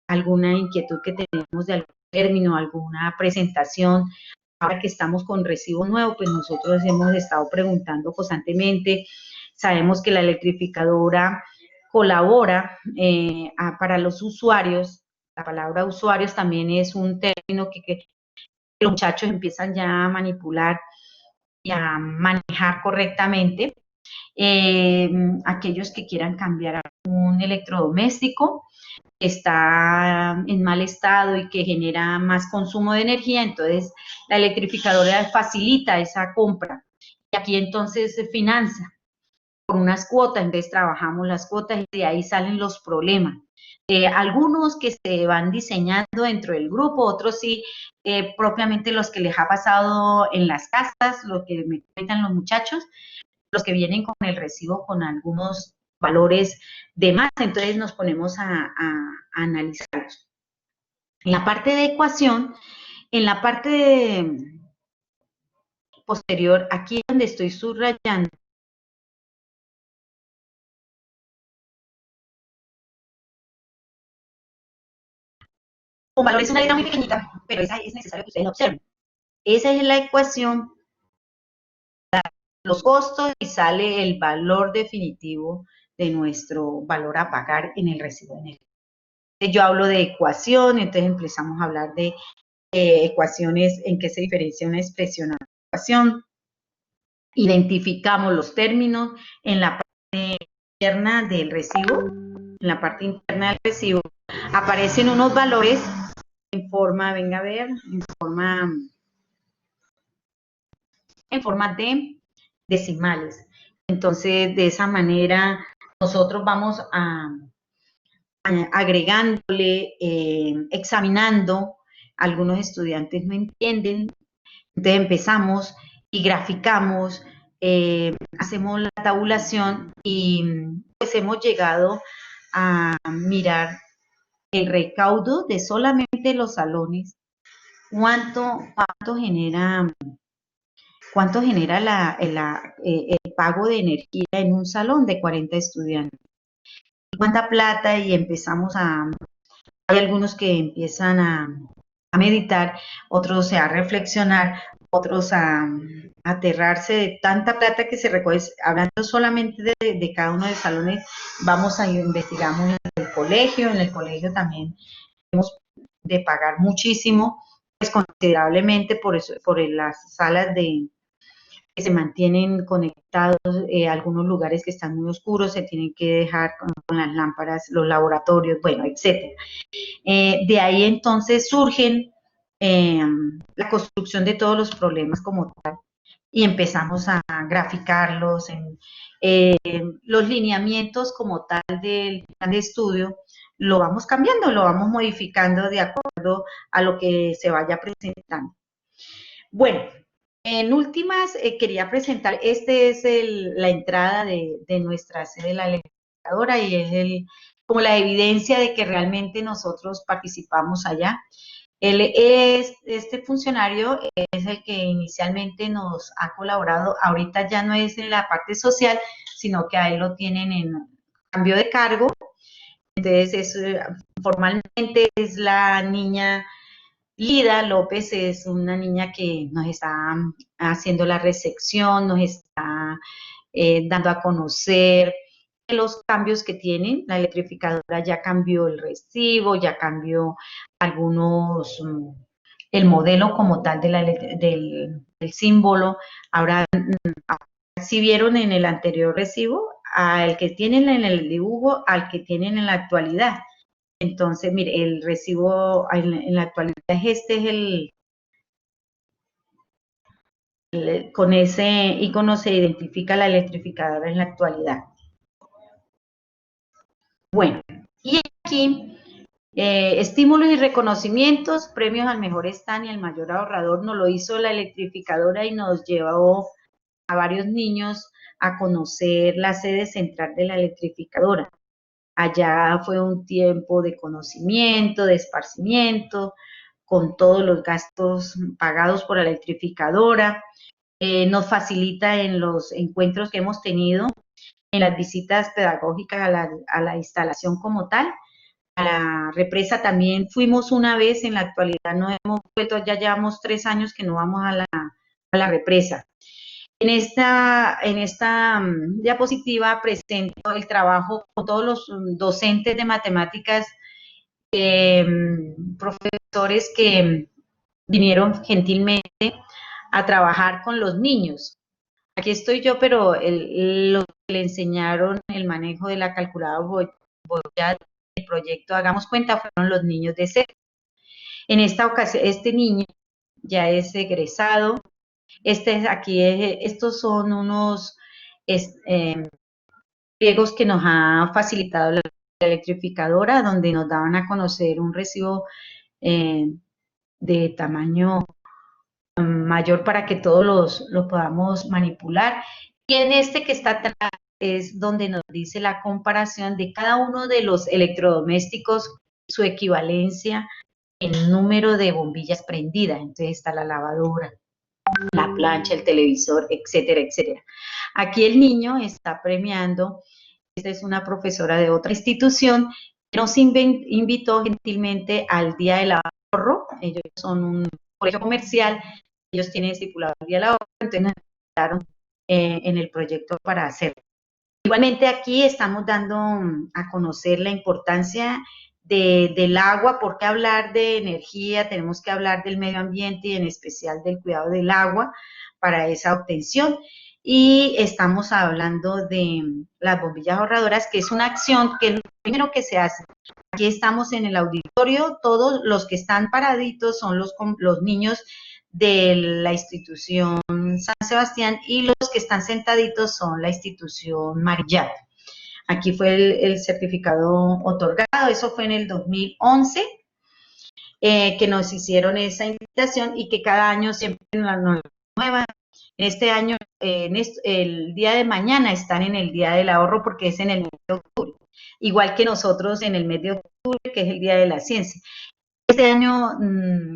alguna inquietud que tenemos de algún término, alguna presentación. Ahora que estamos con recibo nuevo, pues nosotros hemos estado preguntando constantemente. Sabemos que la electrificadora colabora para los usuarios. La palabra usuarios también es un término que los muchachos empiezan ya a manipular y a manejar correctamente. Aquellos que quieran cambiar un electrodoméstico que está en mal estado y que genera más consumo de energía, entonces la electrificadora facilita esa compra. Y aquí entonces se financia por unas cuotas, entonces trabajamos las cuotas y de ahí salen los problemas. Algunos que se van diseñando dentro del grupo, otros sí, propiamente los que les ha pasado en las casas, lo que me cuentan los muchachos, los que vienen con el recibo con algunos valores de más, entonces nos ponemos a analizarlos. En la parte de ecuación, en la parte posterior, aquí donde estoy subrayando, un valor es una letra muy pequeñita, pero esa es necesario que ustedes la observen. Esa es la ecuación, los costos y sale el valor definitivo de nuestro valor a pagar en el recibo de energía. Yo hablo de ecuación, entonces empezamos a hablar de ecuaciones, en qué se diferencia una expresión a una ecuación. Identificamos los términos en la parte interna del recibo. En la parte interna del recibo aparecen unos valores en forma, venga a ver, en forma de decimales. Entonces, de esa manera, nosotros vamos agregándole, examinando. Algunos estudiantes no entienden, entonces empezamos y graficamos, hacemos la tabulación y pues hemos llegado a mirar el recaudo de solamente los salones, cuánto genera el pago de energía en un salón de 40 estudiantes. Cuánta plata y empezamos hay algunos que empiezan a meditar, otros a reflexionar, otros a aterrarse de tanta plata que se recoge. Hablando solamente de cada uno de los salones, vamos a investigamos en el colegio también hemos de pagar muchísimo, pues considerablemente por eso, por las salas que se mantienen conectados, algunos lugares que están muy oscuros se tienen que dejar con las lámparas, los laboratorios, bueno, etcétera. De ahí entonces surgen la construcción de todos los problemas como tal y empezamos a graficarlos en los lineamientos como tal del plan de estudio, lo vamos cambiando, lo vamos modificando de acuerdo a lo que se vaya presentando. Bueno, en últimas, quería presentar, este es la entrada de nuestra sede de la legisladora y es como la evidencia de que realmente nosotros participamos allá. Este funcionario es el que inicialmente nos ha colaborado, ahorita ya no es en la parte social, sino que a él lo tienen en cambio de cargo, entonces formalmente es la niña Lida López es una niña que nos está haciendo la recepción, nos está dando a conocer los cambios que tiene. La electrificadora ya cambió el recibo, ya cambió algunos, el modelo como tal de del símbolo. Ahora, si vieron en el anterior recibo, al que tienen en el dibujo, al que tienen en la actualidad. Entonces, mire, el recibo en la actualidad este es con ese icono se identifica la electrificadora en la actualidad. Bueno, y aquí estímulos y reconocimientos, premios al mejor stand y al mayor ahorrador, nos lo hizo la electrificadora y nos llevó a varios niños a conocer la sede central de la electrificadora. Allá fue un tiempo de conocimiento, de esparcimiento, con todos los gastos pagados por la electrificadora. Nos facilita en los encuentros que hemos tenido, en las visitas pedagógicas a la instalación como tal. A la represa también fuimos una vez, en la actualidad no hemos vuelto, ya llevamos 3 años que no vamos a la represa. En esta diapositiva presento el trabajo con todos los docentes de matemáticas, profesores que vinieron gentilmente a trabajar con los niños. Aquí estoy yo, pero lo que le enseñaron el manejo de la calculadora ya el proyecto Hagamos Cuenta fueron los niños de C. En esta ocasión, este niño ya es egresado. Estos son unos pliegos que nos ha facilitado la electrificadora, donde nos daban a conocer un recibo eh, de tamaño mayor para que todos los podamos manipular. Y en este que está atrás es donde nos dice la comparación de cada uno de los electrodomésticos, su equivalencia en número de bombillas prendidas. Entonces está la lavadora, la plancha, el televisor, etcétera, etcétera. Aquí el niño está premiando. Esta es una profesora de otra institución que nos invitó gentilmente al Día del Ahorro. Ellos son un colegio comercial, ellos tienen estipulado el Día del Ahorro, entonces nos invitaron en el proyecto para hacerlo. Igualmente aquí estamos dando a conocer la importancia del agua, porque hablar de energía, tenemos que hablar del medio ambiente y en especial del cuidado del agua para esa obtención. Y estamos hablando de las bombillas ahorradoras, que es una acción que es lo primero que se hace. Aquí estamos en el auditorio, todos los que están paraditos son los niños de la institución San Sebastián y los que están sentaditos son la institución Marillat. Aquí fue el certificado otorgado, eso fue en el 2011, que nos hicieron esa invitación y que cada año siempre nos nueva. En este año, el día de mañana están en el Día del Ahorro porque es en el mes de octubre, igual que nosotros en el mes de octubre, que es el Día de la Ciencia. Este año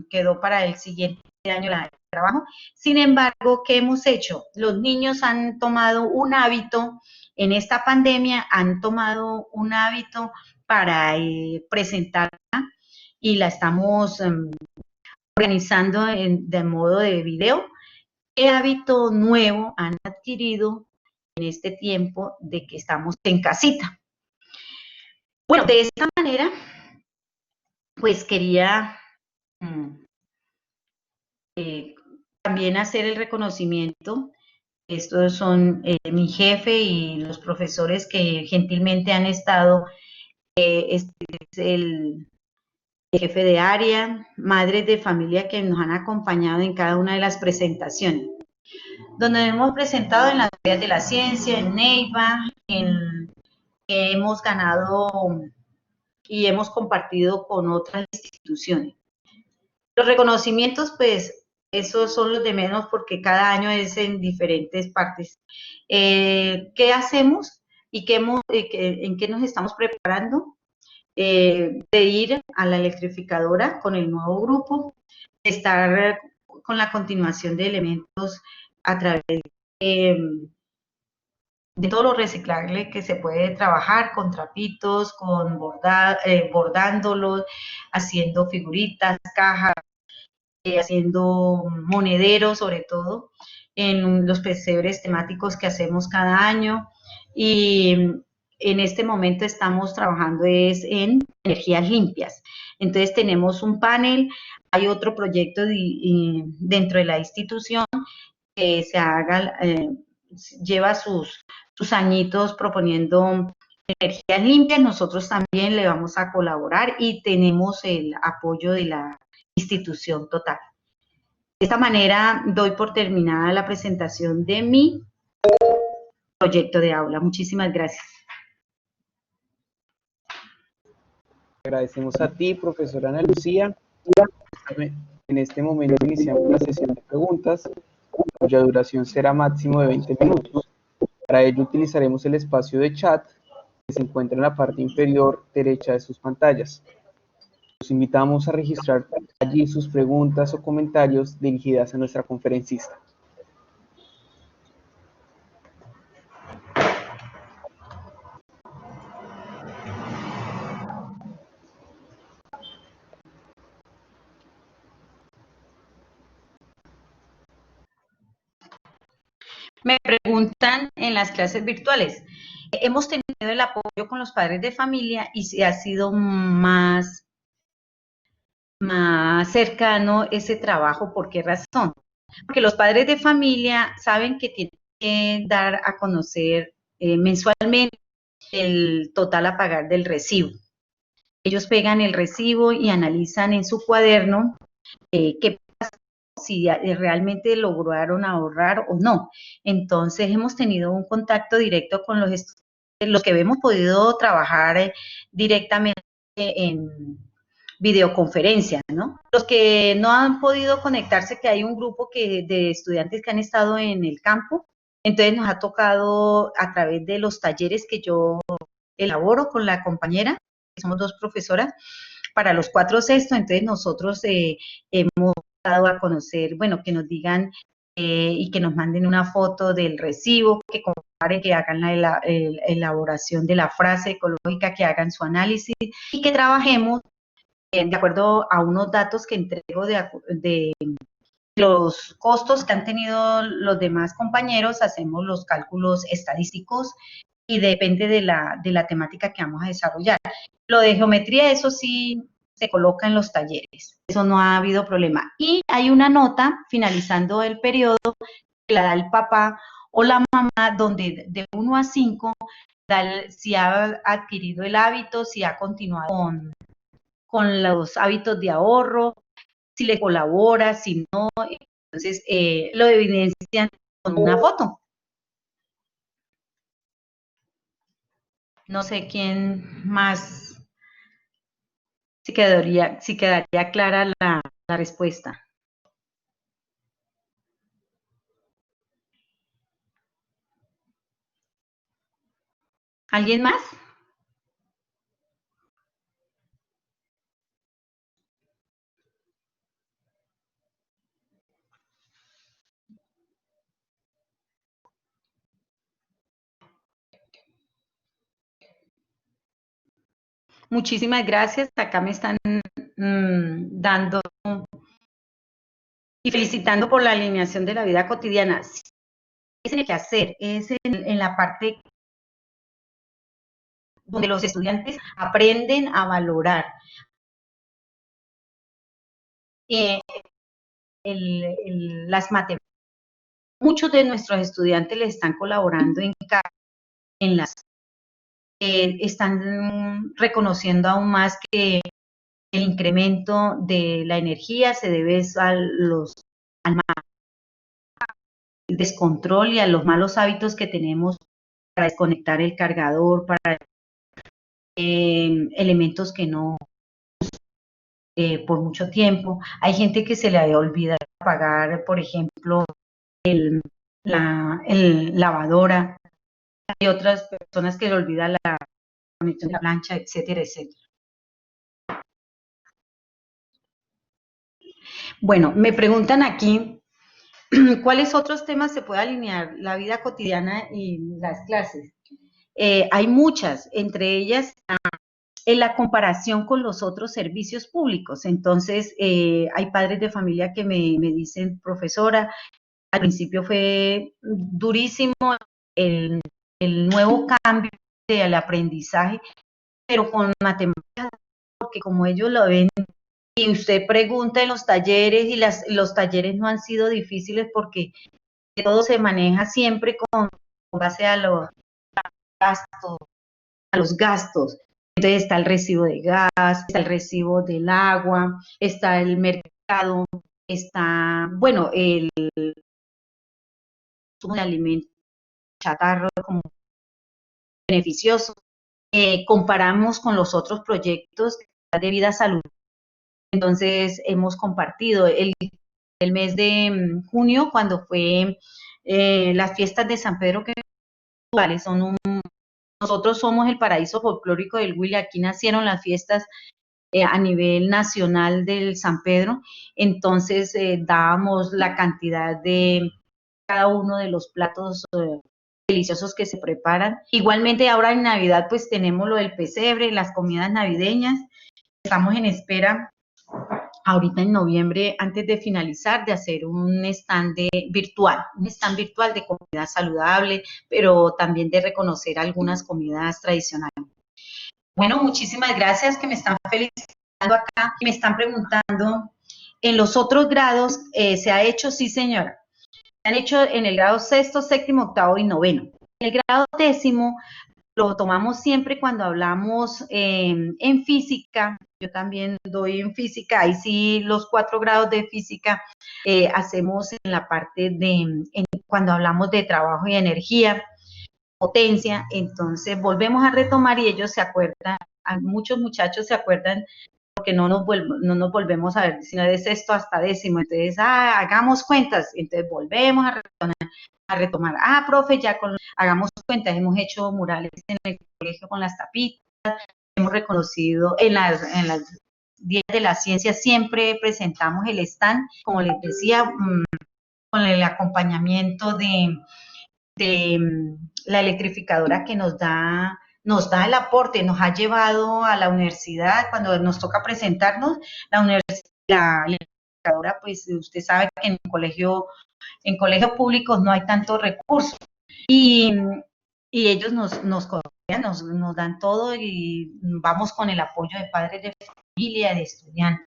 quedó para el siguiente año el trabajo. Sin embargo, ¿qué hemos hecho? Los niños han tomado un hábito en esta pandemia, han tomado un hábito para presentarla y la estamos organizando de modo de video. ¿Qué hábito nuevo han adquirido en este tiempo de que estamos en casita? Bueno, de esta manera, pues quería también hacer el reconocimiento. Estos son mi jefe y los profesores que gentilmente han estado. Este es el jefe de área, madres de familia que nos han acompañado en cada una de las presentaciones, donde hemos presentado en las áreas de la ciencia, en Neiva, hemos ganado y hemos compartido con otras instituciones. Los reconocimientos, pues, esos son los de menos porque cada año es en diferentes partes. ¿Qué hacemos y en qué nos estamos preparando? De ir a la electrificadora con el nuevo grupo, estar con la continuación de elementos a través de todo lo reciclable que se puede trabajar con trapitos, con bordándolos, haciendo figuritas, cajas, haciendo monederos sobre todo, en los pesebres temáticos que hacemos cada año y en este momento estamos trabajando es en energías limpias. Entonces tenemos un panel, hay otro proyecto dentro de la institución que se haga, lleva sus añitos proponiendo energías limpias, nosotros también le vamos a colaborar y tenemos el apoyo de la institución total. De esta manera doy por terminada la presentación de mi proyecto de aula. Muchísimas gracias. Agradecemos a ti, profesora Ana Lucía. En este momento iniciamos la sesión de preguntas, cuya duración será máximo de 20 minutos. Para ello utilizaremos el espacio de chat que se encuentra en la parte inferior derecha de sus pantallas. Los invitamos a registrar allí sus preguntas o comentarios dirigidas a nuestra conferencista. Me preguntan en las clases virtuales. Hemos tenido el apoyo con los padres de familia y si ha sido más cercano ese trabajo. ¿Por qué razón? Porque los padres de familia saben que tienen que dar a conocer mensualmente el total a pagar del recibo. Ellos pegan el recibo y analizan en su cuaderno qué pasa, si realmente lograron ahorrar o no. Entonces hemos tenido un contacto directo con los estudiantes, los que hemos podido trabajar directamente en videoconferencia, ¿no? Los que no han podido conectarse, que hay un grupo de estudiantes que han estado en el campo, entonces nos ha tocado a través de los talleres que yo elaboro con la compañera, que somos dos profesoras, para los 4 sextos, entonces nosotros hemos dado a conocer, bueno, que nos digan y que nos manden una foto del recibo, que comparen, que hagan la elaboración de la frase ecológica, que hagan su análisis y que trabajemos de acuerdo a unos datos que entrego de los costos que han tenido los demás compañeros, hacemos los cálculos estadísticos y depende de la temática que vamos a desarrollar. Lo de geometría, eso sí se coloca en los talleres, eso no ha habido problema. Y hay una nota finalizando el periodo que la da el papá o la mamá, donde de 1 a 5, si ha adquirido el hábito, si ha continuado con los hábitos de ahorro, si le colabora, si no, entonces lo evidencian con una foto. No sé quién más, si quedaría clara la respuesta. ¿Alguien más? Muchísimas gracias. Acá me están dando y felicitando por la alineación de la vida cotidiana. Sí, es el que hacer, es en la parte donde los estudiantes aprenden a valorar las matemáticas. Muchos de nuestros estudiantes le están colaborando en las están reconociendo aún más que el incremento de la energía se debe al descontrol y a los malos hábitos que tenemos para desconectar el cargador, para elementos que no por mucho tiempo. Hay gente que se le había olvidado apagar, por ejemplo, la lavadora. Hay otras personas que le olvidan la conexión de la plancha, etcétera, etcétera. Bueno, me preguntan aquí, ¿cuáles otros temas se puede alinear la vida cotidiana y las clases? Hay muchas, entre ellas en la comparación con los otros servicios públicos. Entonces, hay padres de familia que me dicen, profesora, al principio fue durísimo el, el nuevo cambio del aprendizaje, pero con matemáticas, porque como ellos lo ven, y usted pregunta en los talleres, y los talleres no han sido difíciles porque todo se maneja siempre con base a los gastos, a los gastos. Entonces está el recibo de gas, está el recibo del agua, está el mercado, está, bueno, el consumo de alimentos chatarra como beneficioso. Comparamos con los otros proyectos de vida salud. Entonces hemos compartido el mes de junio, cuando fue las fiestas de San Pedro, que son nosotros somos el paraíso folclórico del Huila. Aquí nacieron las fiestas a nivel nacional del San Pedro. Entonces dábamos la cantidad de cada uno de los platos deliciosos que se preparan. Igualmente ahora en Navidad pues tenemos lo del pesebre, las comidas navideñas. Estamos en espera ahorita en noviembre, antes de finalizar, de hacer un stand virtual de comida saludable, pero también de reconocer algunas comidas tradicionales. Bueno, muchísimas gracias, que me están felicitando acá y me están preguntando, ¿en los otros grados se ha hecho? Sí, señora. Se han hecho en el grado sexto, séptimo, octavo y noveno. El grado décimo lo tomamos siempre cuando hablamos en física. Yo también doy en física, ahí sí los 4 grados de física hacemos en la parte cuando hablamos de trabajo y energía, potencia. Entonces volvemos a retomar y ellos se acuerdan, muchos muchachos se acuerdan, porque no nos volvemos a ver, sino de sexto hasta décimo. Entonces, hagamos cuentas. Entonces volvemos a retomar. Profe, hagamos cuentas, hemos hecho murales en el colegio con las tapitas, hemos reconocido en las días de la ciencia, siempre presentamos el stand, como les decía, con el acompañamiento de la electrificadora que nos da el aporte, nos ha llevado a la universidad cuando nos toca presentarnos. La electrificadora, pues usted sabe que en colegios públicos no hay tantos recursos, y, y ellos nos dan todo, y vamos con el apoyo de padres de familia, de estudiantes.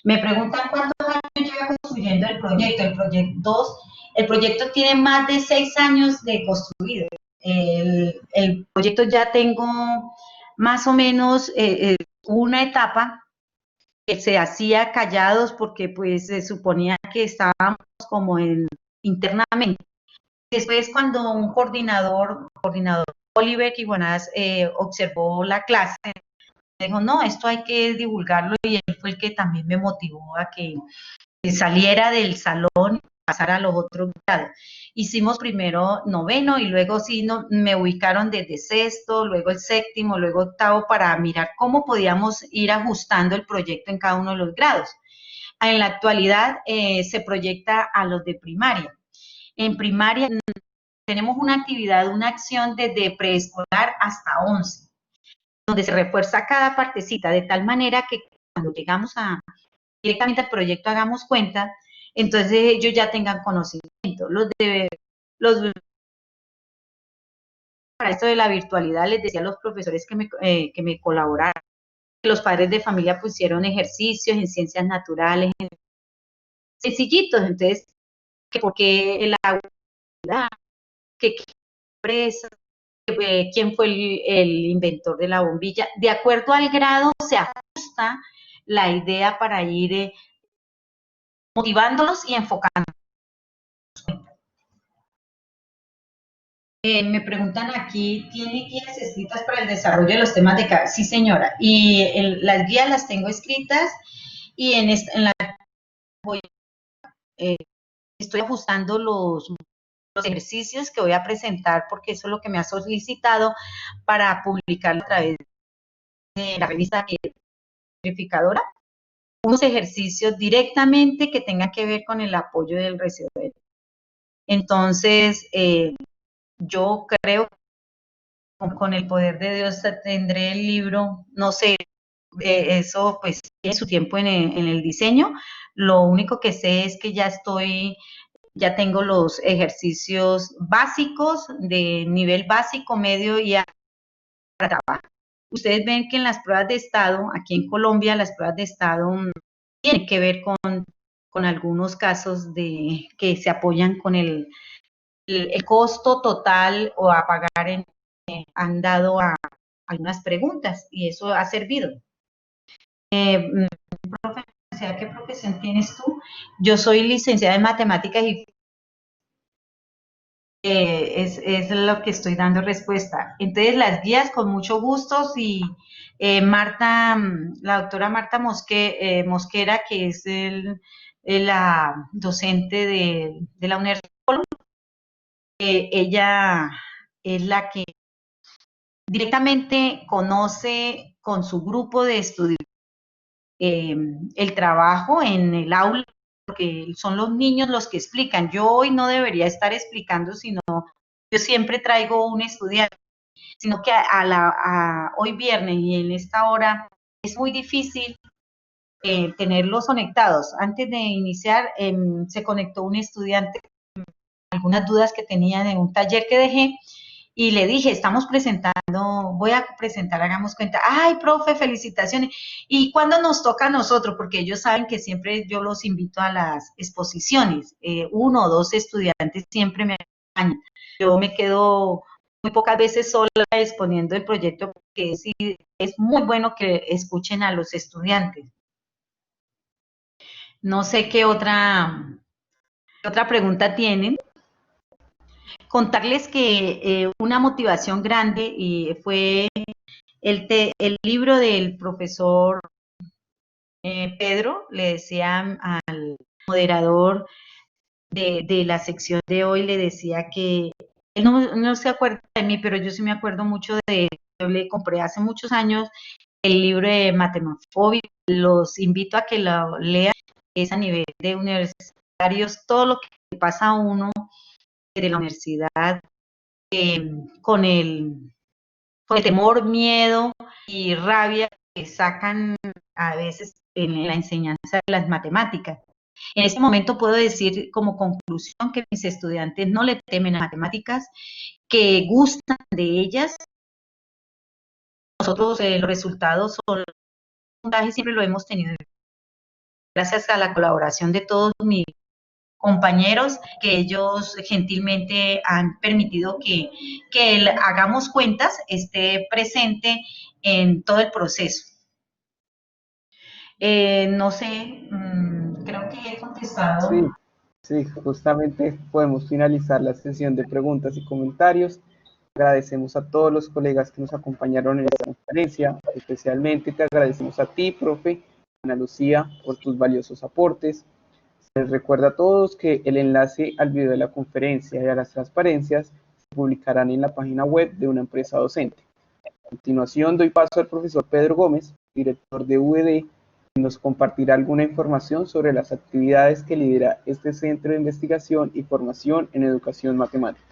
Me preguntan cuántos años lleva construyendo el proyecto. El proyecto tiene más de 6 años de construido. El proyecto ya tengo más o menos una etapa que se hacía callados, porque pues se suponía que estábamos como internamente. Después, cuando un coordinador Oliver Quigonaz, observó la clase, dijo, no, esto hay que divulgarlo, y él fue el que también me motivó a que saliera del salón y pasara a los otros grados. Hicimos primero noveno, y luego sí me ubicaron desde sexto, luego el séptimo, luego octavo, para mirar cómo podíamos ir ajustando el proyecto en cada uno de los grados. En la actualidad se proyecta a los de primaria. En primaria tenemos una actividad, una acción desde preescolar hasta 11, donde se refuerza cada partecita, de tal manera que cuando llegamos directamente al proyecto hagamos cuenta, entonces ellos ya tengan conocimiento. Para esto de la virtualidad, les decía a los profesores que me colaboraron, que los padres de familia pusieron ejercicios en ciencias naturales, sencillitos. Entonces, que porque el agua, que empresa, quién fue el inventor de la bombilla. De acuerdo al grado se ajusta la idea para ir motivándolos y enfocándolos. Me preguntan aquí, ¿tiene guías escritas para el desarrollo de los temas de cada? Sí, señora. Y las guías las tengo escritas, y en la voy, estoy ajustando los ejercicios que voy a presentar, porque eso es lo que me ha solicitado para publicarlo a través de la revista Electrificadora, unos ejercicios directamente que tengan que ver con el apoyo del recibo. Entonces, yo creo con el poder de Dios tendré el libro, no sé, eso pues tiene su tiempo en el diseño. Lo único que sé es que ya tengo los ejercicios básicos de nivel básico, medio y alto para trabajar. Ustedes ven que en las pruebas de estado, aquí en Colombia, las pruebas de estado tienen que ver con algunos casos de que se apoyan con el costo total o a pagar han dado a algunas preguntas y eso ha servido. Profe, ¿qué profesión tienes tú? Yo soy licenciada en matemáticas y es lo que estoy dando respuesta. Entonces, las guías con mucho gusto y Marta, la doctora Marta Mosquera, que es la docente de la Universidad, ella es la que directamente conoce con su grupo de estudios el trabajo en el aula, porque son los niños los que explican. Yo hoy no debería estar explicando, sino yo siempre traigo un estudiante, sino que hoy viernes y en esta hora es muy difícil tenerlos conectados. Antes de iniciar, se conectó un estudiante, algunas dudas que tenía de un taller que dejé, y le dije, estamos presentando, voy a presentar, hagamos cuenta, ay, profe, felicitaciones. ¿Y cuándo nos toca a nosotros? Porque ellos saben que siempre yo los invito a las exposiciones, uno o dos estudiantes siempre me acompañan. Yo me quedo muy pocas veces sola exponiendo el proyecto, porque es muy bueno que escuchen a los estudiantes. No sé qué otra pregunta tienen. Contarles que una motivación grande fue el libro del profesor Pedro. Le decía al moderador de la sección de hoy, le decía que él no se acuerda de mí, pero yo sí me acuerdo mucho de él. Yo le compré hace muchos años el libro de Matemáticas. Los invito a que lo lean, es a nivel de universitarios, todo lo que pasa a uno de la universidad eh, con con el temor, miedo y rabia que sacan a veces en la enseñanza de las matemáticas. En este momento puedo decir como conclusión que mis estudiantes no le temen a matemáticas, que gustan de ellas. Nosotros los resultados son los puntajes siempre lo hemos tenido gracias a la colaboración de todos mis compañeros, que ellos gentilmente han permitido que hagamos cuentas, esté presente en todo el proceso. No sé, creo que he contestado. Sí, sí, justamente podemos finalizar la sesión de preguntas y comentarios. Agradecemos a todos los colegas que nos acompañaron en esta conferencia. Especialmente te agradecemos a ti, profe Ana Lucía, por tus valiosos aportes. Les recuerdo a todos que el enlace al video de la conferencia y a las transparencias se publicarán en la página web de una empresa docente. A continuación doy paso al profesor Pedro Gómez, director de UED, que nos compartirá alguna información sobre las actividades que lidera este centro de investigación y formación en educación matemática.